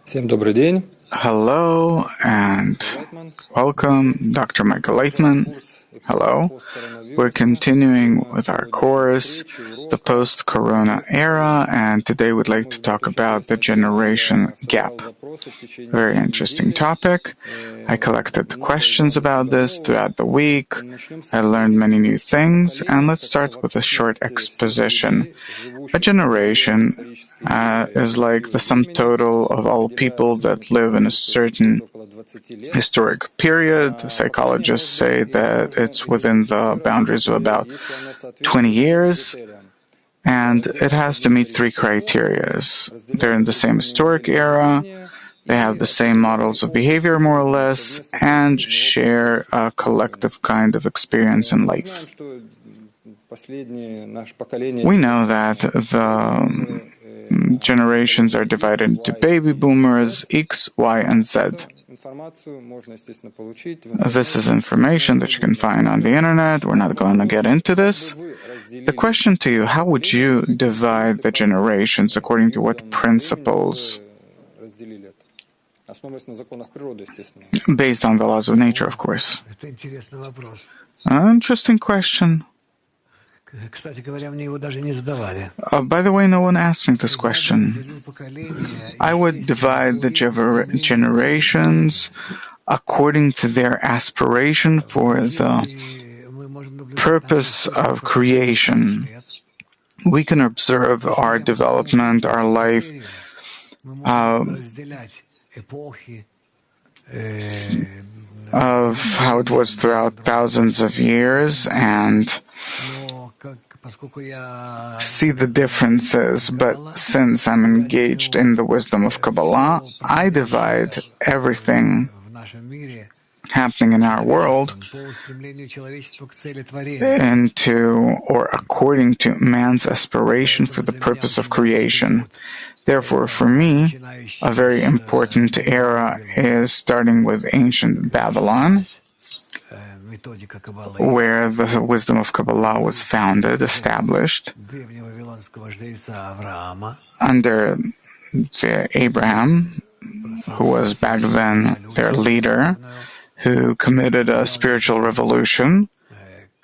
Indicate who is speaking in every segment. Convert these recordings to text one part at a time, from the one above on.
Speaker 1: Всем добрый день.
Speaker 2: Hello and welcome, Dr. Michael Leitman. Hello. We're continuing with our course, the post-corona era, and today we'd like to talk about the generation gap. Very interesting topic. I collected questions about this throughout the week. I learned many new things, and let's start with a short exposition. A generation is like the sum total of all people that live in a certain historic period. Psychologists say that it's within the boundaries of about 20 years, and it has to meet three criteria. They're in the same historic era, they have the same models of behavior more or less, and share a collective kind of experience in life. We know that the generations are divided into baby boomers, X, Y, and Z. This is information that you can find on the internet. We're not going to get into this. The question to you, how would you divide the generations? According to what principles? Based on the laws of nature, of course. Interesting question. By the way, no one asked me this question. I would divide the generations according to their aspiration for the purpose of creation. We can observe our development, our life, of how it was throughout thousands of years, and see the differences, but since I'm engaged in the wisdom of Kabbalah, I divide everything happening in our world into, or according to, man's aspiration for the purpose of creation. Therefore, for me, a very important era is starting with ancient Babylon, where the wisdom of Kabbalah was founded, established, under Abraham, who was back then their leader, who committed a spiritual revolution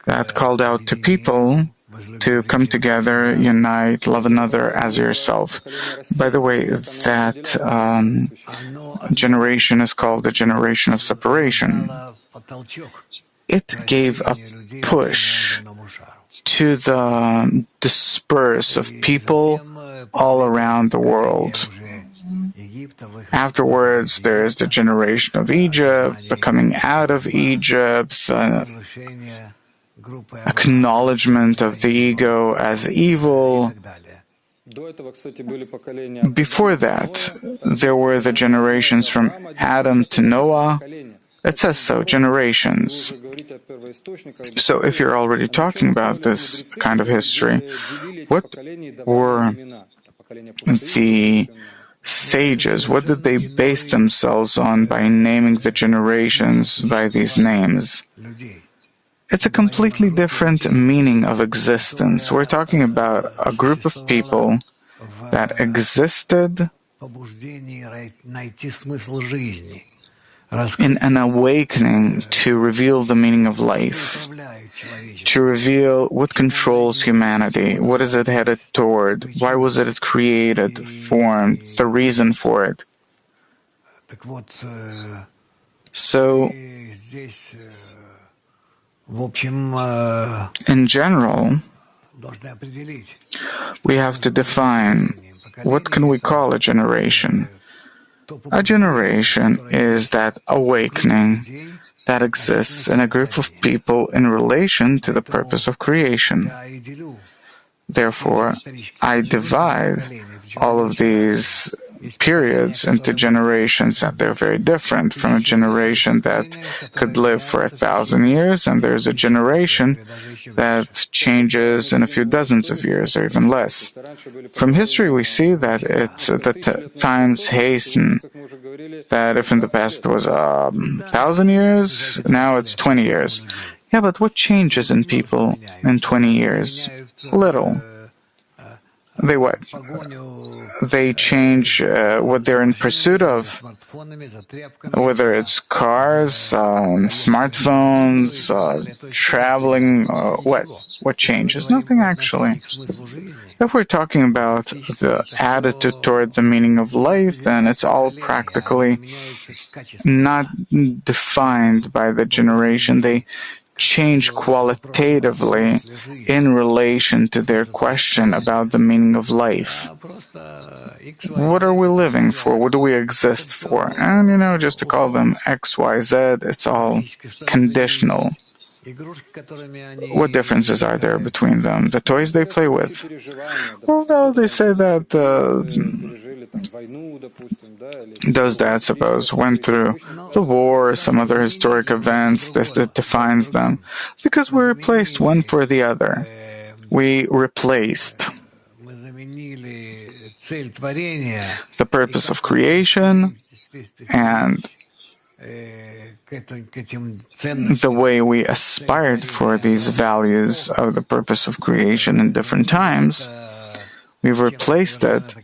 Speaker 2: that called out to people to come together, unite, love another as yourself. By the way, that generation is called the generation of separation. It gave a push to the disperse of people all around the world. Afterwards, there is the generation of Egypt, the coming out of Egypt, acknowledgement of the ego as evil. Before that, there were the generations from Adam to Noah. It says so, generations. So if you're already talking about this kind of history, what were the sages, what did they base themselves on by naming the generations by these names? It's a completely different meaning of existence. We're talking about a group of people that existed in an awakening to reveal the meaning of life, to reveal what controls humanity, what is it headed toward, why was it created, formed, the reason for it. So, in general, we have to define what can we call a generation. A generation is that awakening that exists in a group of people in relation to the purpose of creation. Therefore, I divide all of these periods into generations, and they're very different from a generation that could live for 1,000 years, and there's a generation that changes in a few dozens of years or even less. From history, we see that the times hasten, that if in the past it was 1,000 years, now it's 20 years. Yeah, but what changes in people in 20 years? Little. They what? They change what they're in pursuit of, whether it's cars, smartphones, traveling, what? What changes? Nothing, actually. If we're talking about the attitude toward the meaning of life, then it's all practically not defined by the generation. They change qualitatively in relation to their question about the meaning of life. What are we living for? What do we exist for? And, just to call them X, Y, Z, it's all conditional. What differences are there between them? The toys they play with. Well, no, they say that those dads, suppose, went through the war or some other historic events that defines them, because we replaced one for the other. We replaced the purpose of creation and the way we aspired for these values of the purpose of creation in different times. We've replaced it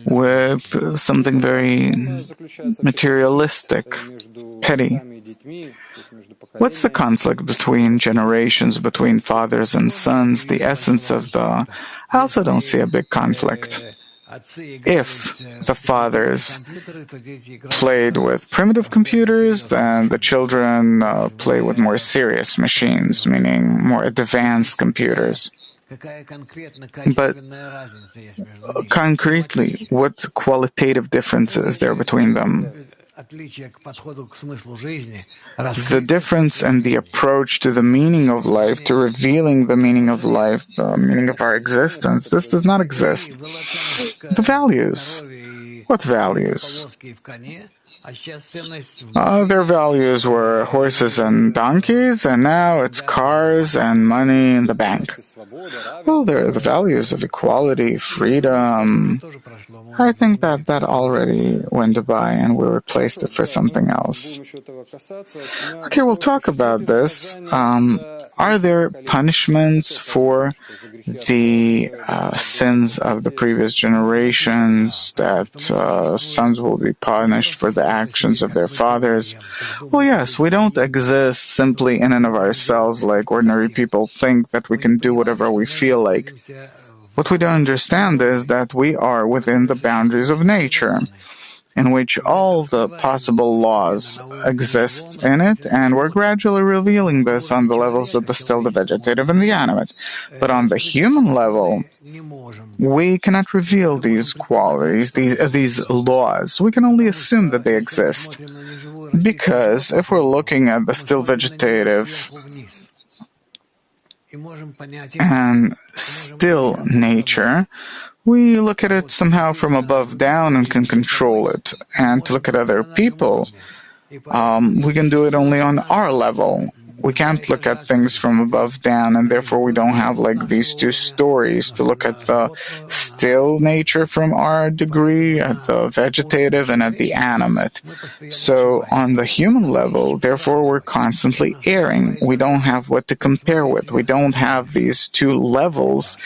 Speaker 2: with something very materialistic, petty. What's the conflict between generations, between fathers and sons? The essence of I also don't see a big conflict. If the fathers played with primitive computers, then the children play with more serious machines, meaning more advanced computers. But concretely, what qualitative difference is there between them? The difference in the approach to the meaning of life, to revealing the meaning of life, the meaning of our existence, this does not exist. The values. What values? Their values were horses and donkeys, and now it's cars and money in the bank. Well, they're the values of equality, freedom. I think that already went by and we replaced it for something else. Okay, we'll talk about this. Are there punishments for the sins of the previous generations, that sons will be punished for the actions of their fathers? Well, yes, we don't exist simply in and of ourselves like ordinary people think, that we can do whatever we feel like. What we don't understand is that we are within the boundaries of nature, in which all the possible laws exist in it, and we're gradually revealing this on the levels of the still, the vegetative, and the animate. But on the human level, we cannot reveal these qualities, these laws. We can only assume that they exist. Because if we're looking at the still vegetative and still nature, we look at it somehow from above down and can control it. And to look at other people, we can do it only on our level. We can't look at things from above down, and therefore we don't have like these two stories to look at the still nature from our degree, at the vegetative and at the animate. So on the human level, therefore we're constantly erring. We don't have what to compare with. We don't have these two levels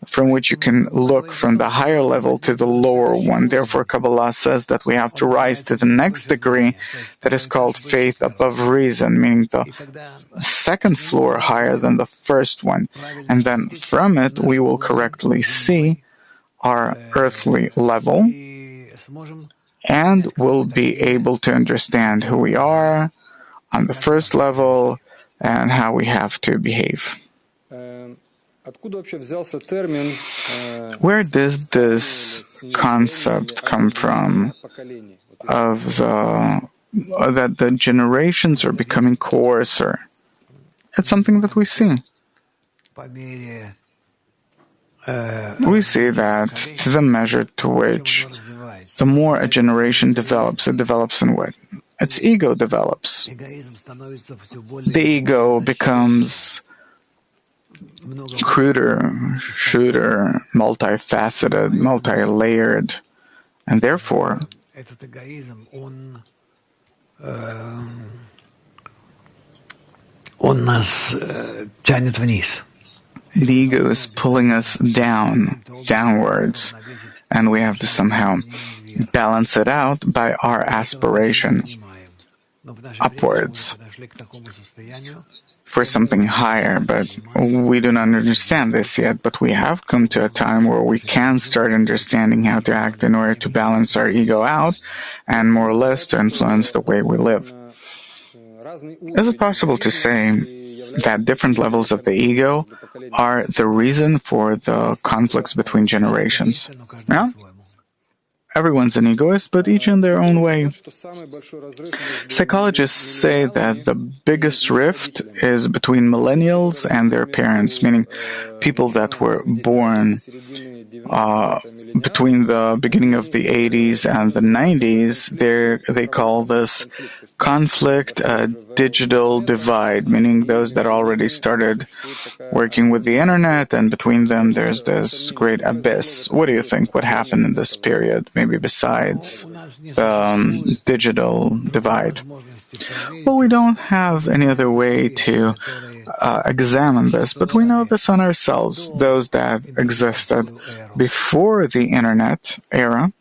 Speaker 2: from which you can look from the higher level to the lower one. Therefore, Kabbalah says that we have to rise to the next degree that is called faith above reason, meaning the second floor higher than the first one. And then from it, we will correctly see our earthly level and will be able to understand who we are on the first level and how we have to behave. Where does this concept come from of that the generations are becoming coarser? It's something that we see. We see that to the measure to which the more a generation develops, it develops in what? Its ego develops. The ego becomes cruder, multifaceted, multi-layered, and therefore The ego is pulling us downwards, and we have to somehow balance it out by our aspiration upwards for something higher. But we do not understand this yet, but we have come to a time where we can start understanding how to act in order to balance our ego out and more or less to influence the way we live. Is it possible to say that different levels of the ego are the reason for the conflicts between generations? Yeah? Everyone's an egoist, but each in their own way. Psychologists say that the biggest rift is between millennials and their parents, meaning people that were born between the beginning of the 80s and the 90s. They call this conflict a digital divide, meaning those that already started working with the internet, and between them there's this great abyss. What do you think would happen in this period, maybe besides the digital divide? Well, we don't have any other way to examine this, but we know this on ourselves. Those that existed before the internet era,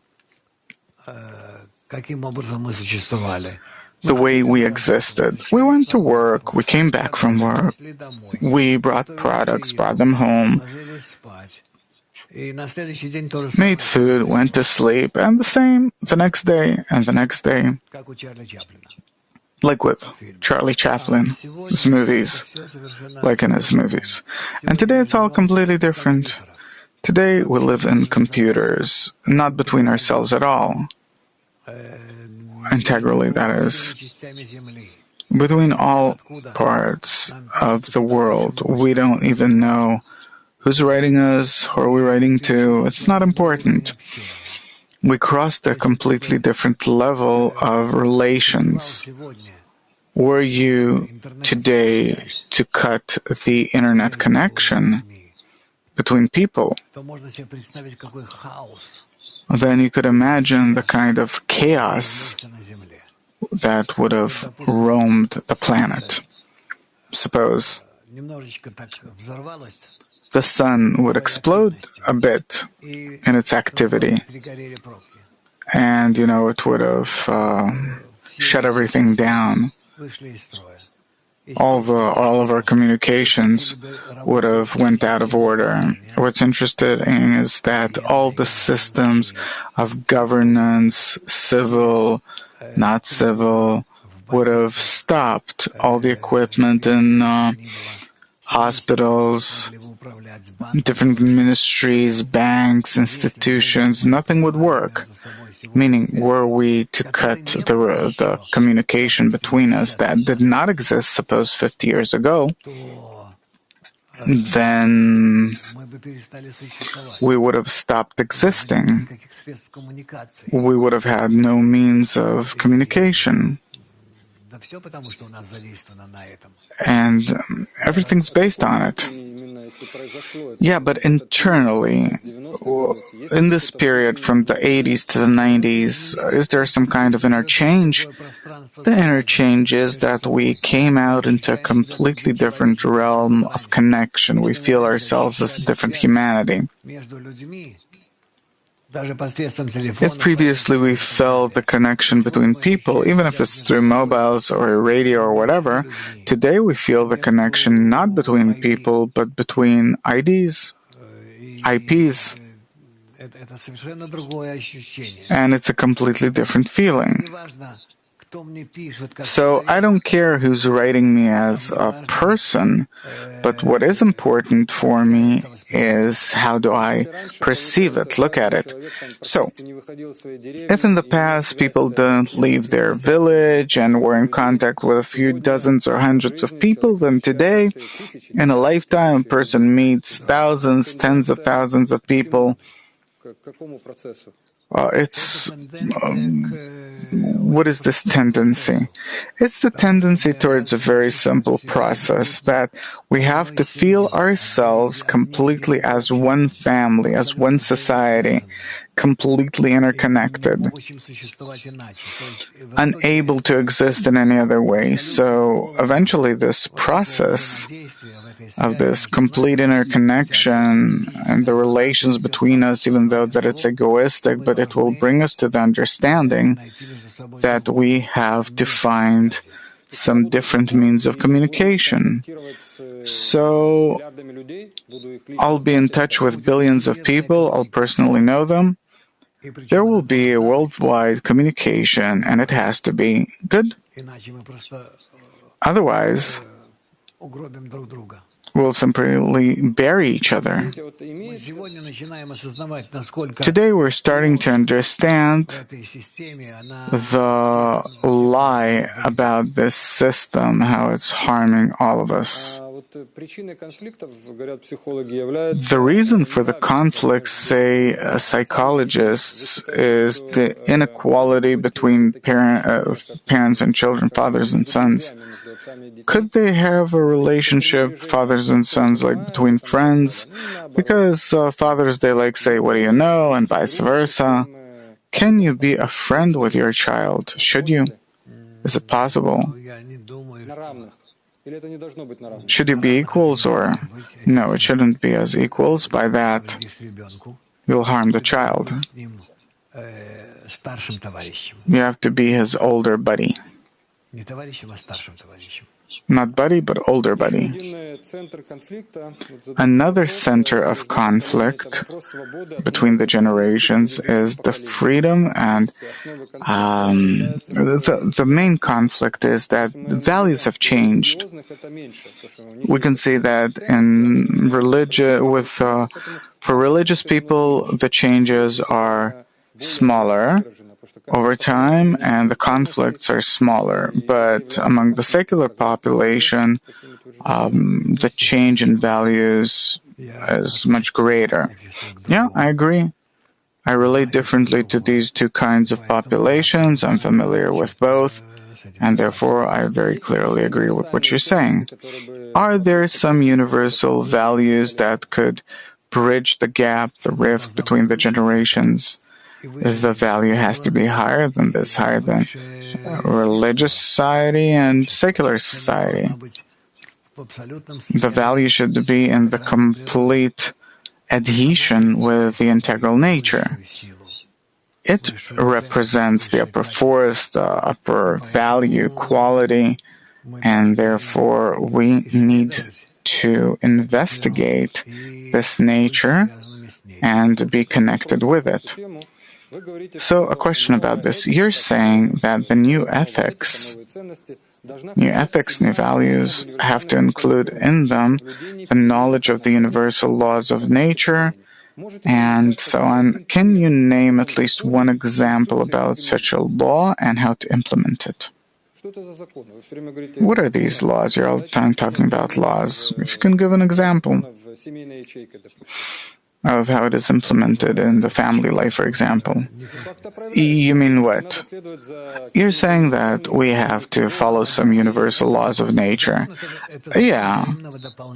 Speaker 2: the way we existed. We went to work, we came back from work, we brought products, brought them home, made food, went to sleep, and the same the next day and the next day. Like with Charlie Chaplin's movies, like in his movies. And today it's all completely different. Today we live in computers, not between ourselves at all. Integrally, that is. Between all parts of the world, we don't even know who's writing us, who are we writing to. It's not important. We crossed a completely different level of relations. Were you today to cut the internet connection between people, then you could imagine the kind of chaos that would have roamed the planet. Suppose the sun would explode a bit in its activity, and, it would have shut everything down. All of our communications would have went out of order. What's interesting is that all the systems of governance, civil, not civil, would have stopped. All the equipment in hospitals, different ministries, banks, institutions, nothing would work. Meaning, were we to cut the communication between us that did not exist, suppose 50 years ago, then we would have stopped existing. We would have had no means of communication. And everything's based on it. Yeah, but internally, in this period from the 80s to the 90s, is there some kind of interchange? The interchange is that we came out into a completely different realm of connection. We feel ourselves as a different humanity. If previously we felt the connection between people, even if it's through mobiles or radio or whatever, today we feel the connection not between people, but between IDs, IPs. And it's a completely different feeling. So I don't care who's writing me as a person, but what is important for me is how do I perceive it, look at it. So, if in the past people didn't leave their village and were in contact with a few dozens or hundreds of people, then today, in a lifetime, a person meets thousands, tens of thousands of people. What is this tendency? It's the tendency towards a very simple process that we have to feel ourselves completely as one family, as one society. completely interconnected, unable to exist in any other way. So eventually this process of this complete interconnection and the relations between us, even though that it's egoistic, but it will bring us to the understanding that we have to find some different means of communication. So I'll be in touch with billions of people, I'll personally know them. There will be a worldwide communication, and it has to be good. Otherwise, we'll simply bury each other. Today we're starting to understand the lie about this system, how it's harming all of us. The reason for the conflicts, say psychologists, is the inequality between parents and children, fathers and sons. Could they have a relationship, fathers and sons, like between friends? Because fathers, they like say, what do you know, and vice versa. Can you be a friend with your child? Should you? Is it possible? Should you be equals, or no, it shouldn't be as equals. By that, you'll harm the child. You have to be his older buddy. Not buddy, but older buddy. Another center of conflict between the generations is the freedom, and the main conflict is that the values have changed. We can see that in for religious people, the changes are smaller over time, and the conflicts are smaller. But among the secular population, the change in values is much greater. Yeah, I agree. I relate differently to these two kinds of populations. I'm familiar with both, and therefore I very clearly agree with what you're saying. Are there some universal values that could bridge the gap, the rift between the generations? The value has to be higher than this, higher than religious society and secular society. The value should be in the complete adhesion with the integral nature. It represents the upper force, the upper value, quality, and therefore we need to investigate this nature and be connected with it. So, a question about this. You're saying that the new ethics, new values have to include in them the knowledge of the universal laws of nature and so on. Can you name at least one example about such a law and how to implement it? What are these laws? You're all the time talking about laws. If you can give an example of how it is implemented in the family life, for example. You mean what? You're saying that we have to follow some universal laws of nature. Yeah,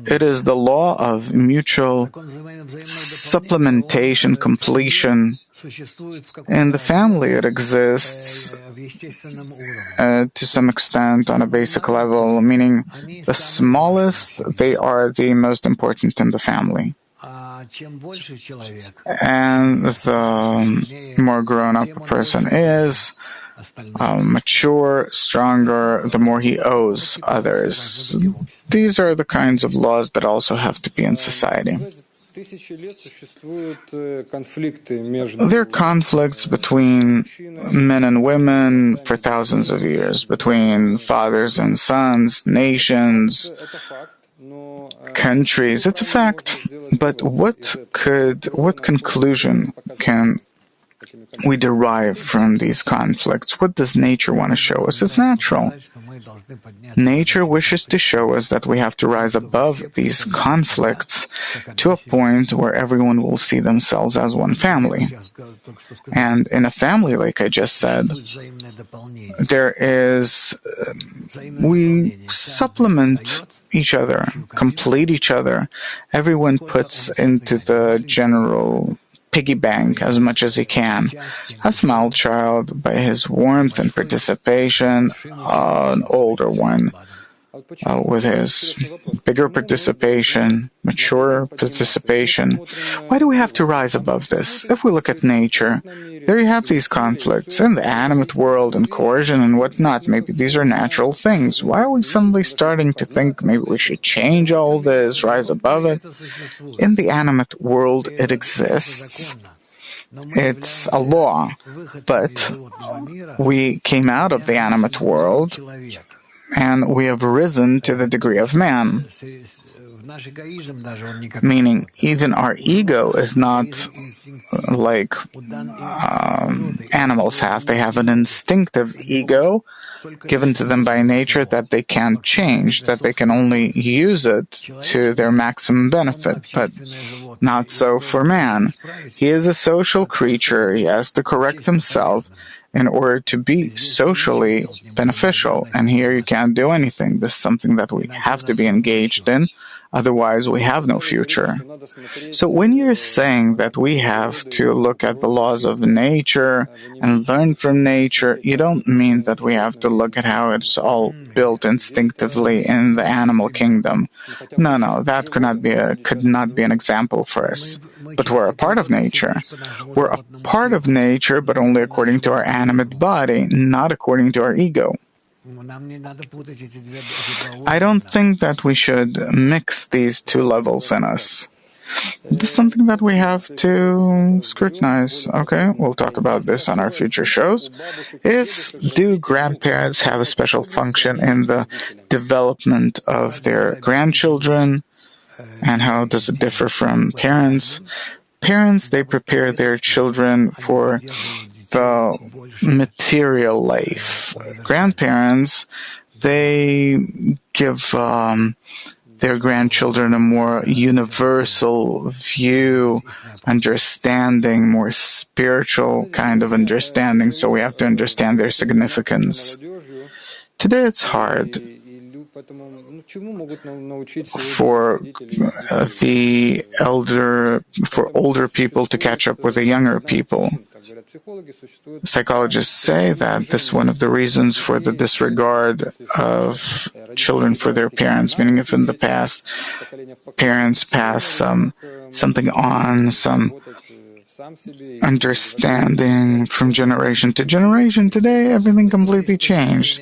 Speaker 2: it is the law of mutual supplementation, completion. In the family, it exists to some extent on a basic level, meaning the smallest, they are the most important in the family. And the more grown-up a person is, mature, stronger, the more he owes others. These are the kinds of laws that also have to be in society. There are conflicts between men and women for thousands of years, between fathers and sons, nations, countries. It's a fact. But what conclusion can we derive from these conflicts? What does nature want to show us? It's natural. Nature wishes to show us that we have to rise above these conflicts to a point where everyone will see themselves as one family. And in a family, like I just said, we supplement each other, complete each other. Everyone puts into the general piggy bank as much as he can. A small child, by his warmth and participation, an older one, with his bigger participation, mature participation. Why do we have to rise above this? If we look at nature, there you have these conflicts in the animate world and coercion and whatnot. Maybe these are natural things. Why are we suddenly starting to think maybe we should change all this, rise above it? In the animate world, it exists. It's a law. But we came out of the animate world, and we have risen to the degree of man. Meaning, even our ego is not like animals have. They have an instinctive ego given to them by nature that they can't change, that they can only use it to their maximum benefit. But not so for man. He is a social creature. He has to correct himself in order to be socially beneficial. And here you can't do anything. This is something that we have to be engaged in. Otherwise, we have no future. So when you're saying that we have to look at the laws of nature and learn from nature, you don't mean that we have to look at how it's all built instinctively in the animal kingdom. No, that could not be an example for us. But we're a part of nature. We're a part of nature, but only according to our animate body, not according to our ego. I don't think that we should mix these two levels in us. This is something that we have to scrutinize. Okay, we'll talk about this on our future shows. Do grandparents have a special function in the development of their grandchildren? And how does it differ from parents? Parents, they prepare their children for the material life. Grandparents, they give their grandchildren a more universal view, understanding, more spiritual kind of understanding, so we have to understand their significance. Today it's hard for older people to catch up with the younger people. Psychologists say that this is one of the reasons for the disregard of children for their parents, meaning if in the past parents pass something on, some understanding from generation to generation, today everything completely changed.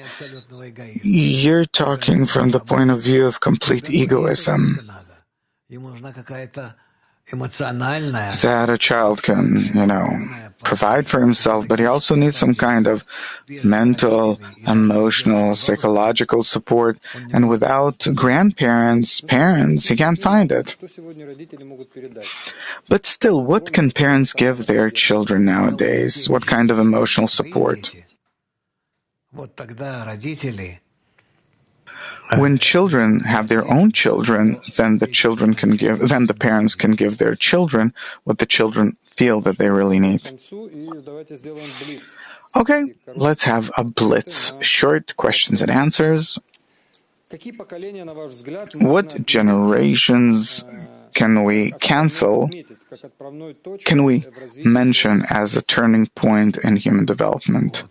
Speaker 2: You're talking from the point of view of complete egoism. That a child can, provide for himself, but he also needs some kind of mental, emotional, psychological support. And without grandparents, parents, he can't find it. But still, what can parents give their children nowadays? What kind of emotional support? When children have their own children, then the parents can give their children what the children feel that they really need. Okay, let's have a blitz. Short questions and answers. What generations can we mention as a turning point in human development?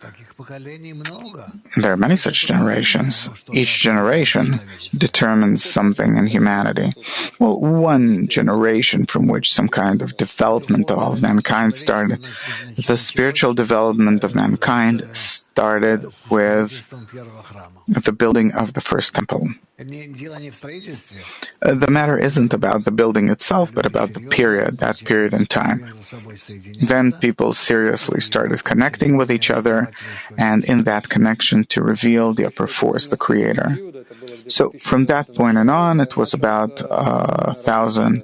Speaker 2: There are many such generations. Each generation determines something in humanity. Well, one generation from which some kind of development of mankind started. The spiritual development of mankind started with the building of the first temple. The matter isn't about the building itself, but about that period in time. Then people seriously started connecting with each other, and in that connection to reveal the upper force, the Creator. So from that point on, it was about 1,000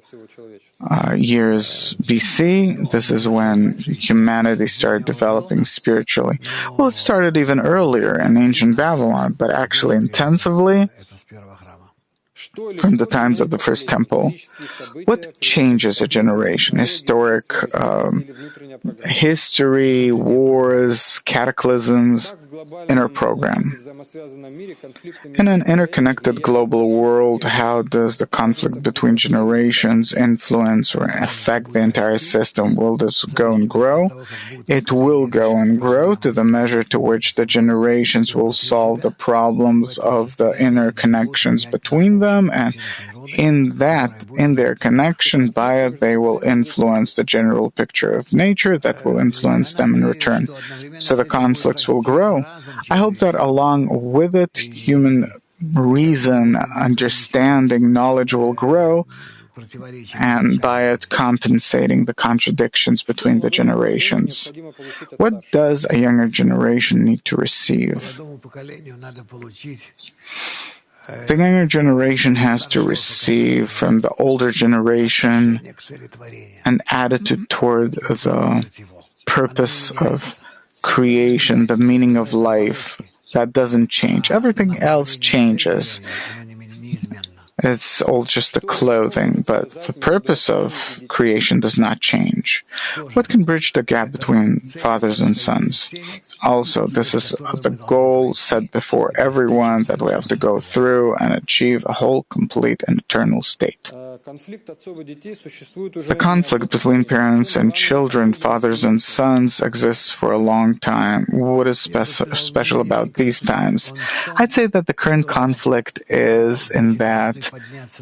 Speaker 2: years BC. This is when humanity started developing spiritually. Well, it started even earlier in ancient Babylon, but actually intensively from the times of the first temple. What changes a generation? Historic history, wars, cataclysms, inner program. In an interconnected global world, how does the conflict between generations influence or affect the entire system? Will this go and grow? It will go and grow to the measure to which the generations will solve the problems of the interconnections between them, and in their connection by it, they will influence the general picture of nature that will influence them in return. So the conflicts will grow. I hope that along with it, human reason, understanding, knowledge will grow, and by it compensating the contradictions between the generations. What does a younger generation need to receive? The younger generation has to receive from the older generation an attitude toward the purpose of creation, the meaning of life. That doesn't change. Everything else changes. It's all just the clothing, but the purpose of creation does not change. What can bridge the gap between fathers and sons? Also, this is the goal set before everyone that we have to go through and achieve a whole, complete, and eternal state. The conflict between parents and children, fathers and sons, exists for a long time. What is special about these times? I'd say that the current conflict is in that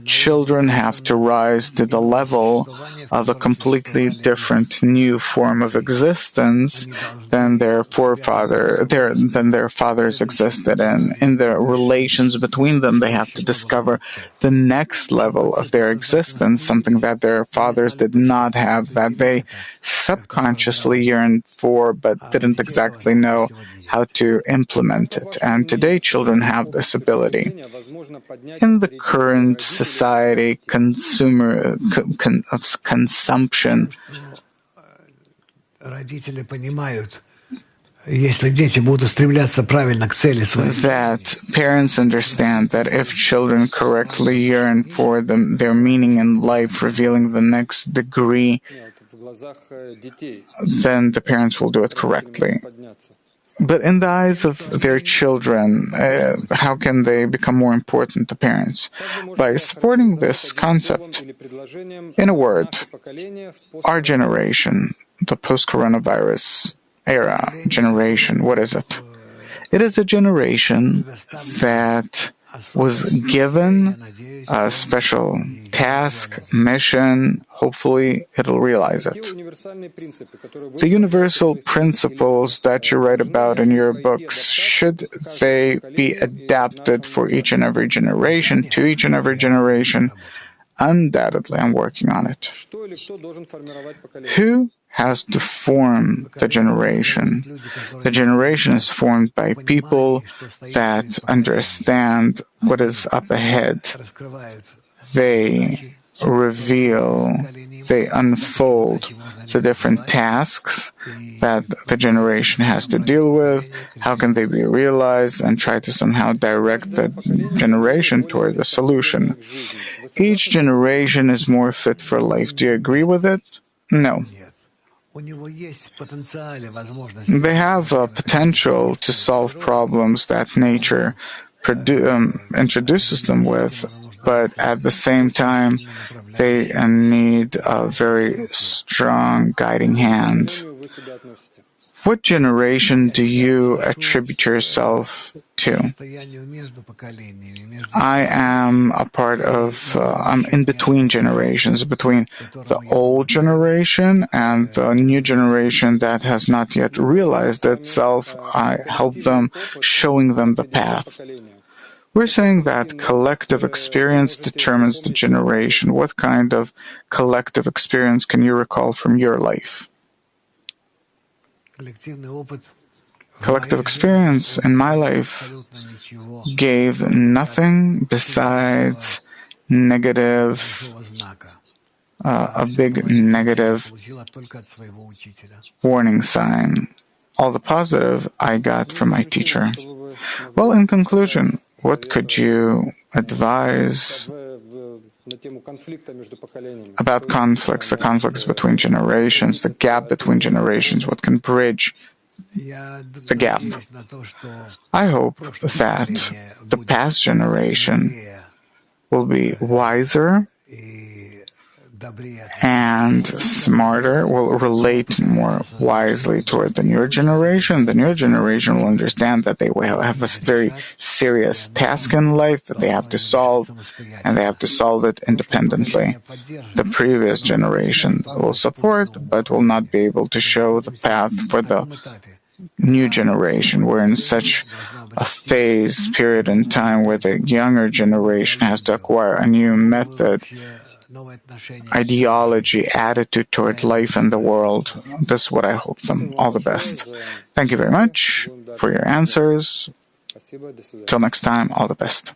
Speaker 2: children have to rise to the level of a completely different new form of existence than their fathers existed in. In the relations between them, they have to discover the next level of their existence, something that their fathers did not have, that they subconsciously yearned for but didn't exactly know how to implement it. And today children have this ability. In the current society of consumption, that parents understand that if children correctly yearn for their meaning in life, revealing the next degree, then the parents will do it correctly. But in the eyes of their children, how can they become more important to parents? By supporting this concept. In a word, our generation, the post-coronavirus era generation, what is it? It is a generation that was given a special task, mission. Hopefully, it'll realize it. The universal principles that you write about in your books, should they be adapted for each and every generation, to each and every generation? Undoubtedly, I'm working on it. Who has to form the generation? The generation is formed by people that understand what is up ahead. They reveal, they unfold the different tasks that the generation has to deal with, how can they be realized, and try to somehow direct the generation toward the solution. Each generation is more fit for life. Do you agree with it? No. They have a potential to solve problems that nature introduces them with, but at the same time, they need a very strong guiding hand. What generation do you attribute yourself to? I am a part of, I'm in between generations, between the old generation and the new generation that has not yet realized itself. I help them, showing them the path. We're saying that collective experience determines the generation. What kind of collective experience can you recall from your life? Collective experience in my life gave nothing besides negative, a big negative warning sign. all the positive I got from my teacher. Well, in conclusion, what could you advise about conflicts, the conflicts between generations, the gap between generations, what can bridge the gap? I hope that the past generation will be wiser and smarter, will relate more wisely toward the newer generation. The newer generation will understand that they will have a very serious task in life that they have to solve, and they have to solve it independently. The previous generation will support, but will not be able to show the path for the new generation. We're in such a period in time where the younger generation has to acquire a new method, ideology, attitude toward life and the world. This is what I hope them. All the best. Thank you very much for your answers. Till next time, all the best.